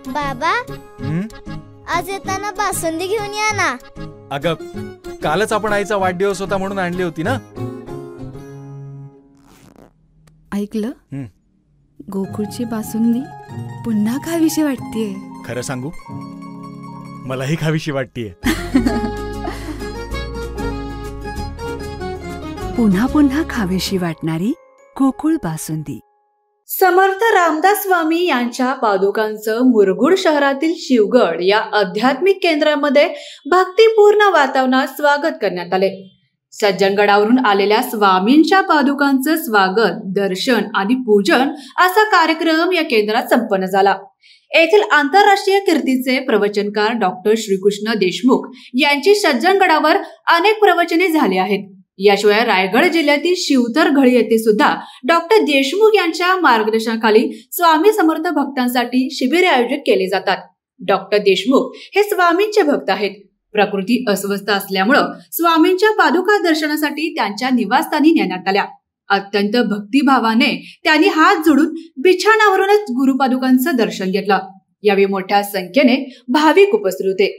बाबा, आज येताना बासुंदी घेऊन या ना. अगं, कालच आपण आईचा वाढदिवस होता म्हणून आणली होती ना. ऐकलं, गोकुळची बासुंदी पुन्हा खावीशी वाटतेय. खरं सांगू, मलाही खावीशी वाटतेय. पुन्हा पुन्हा खावीशी वाटणारी गोकुळ बासुंदी. समर्थ रामदास स्वामी यांच्या पादुकांचं मुरगुड शहरातील शिवगड या आध्यात्मिक केंद्रामध्ये भक्तिपूर्ण वातावरणात स्वागत करण्यात आले. सज्जनगडावरून आलेल्या स्वामींच्या पादुकांचं स्वागत, दर्शन आणि पूजन असा कार्यक्रम या केंद्रात संपन्न झाला. येथील आंतरराष्ट्रीय कीर्तीचे प्रवचनकार डॉक्टर श्रीकृष्ण देशमुख यांची सज्जनगडावर अनेक प्रवचने झाली आहेत. याशिवाय रायगड जिल्ह्यातील शिवतरघळी येथे सुद्धा डॉक्टर देशमुख यांच्या मार्गदर्शनाखाली स्वामी समर्थ भक्तांसाठी शिबिरे आयोजित केले जातात. डॉक्टर देशमुख हे स्वामींचे भक्त आहेत. प्रकृती अस्वस्थ असल्यामुळे स्वामींच्या पादुका दर्शनासाठी त्यांच्या निवासस्थानी नेण्यात आल्या. अत्यंत भक्तिभावाने त्यांनी हात जोडून बिछाणावरूनच गुरुपादुकांचं दर्शन घेतलं. यावेळी मोठ्या संख्येने भाविक उपस्थित होते.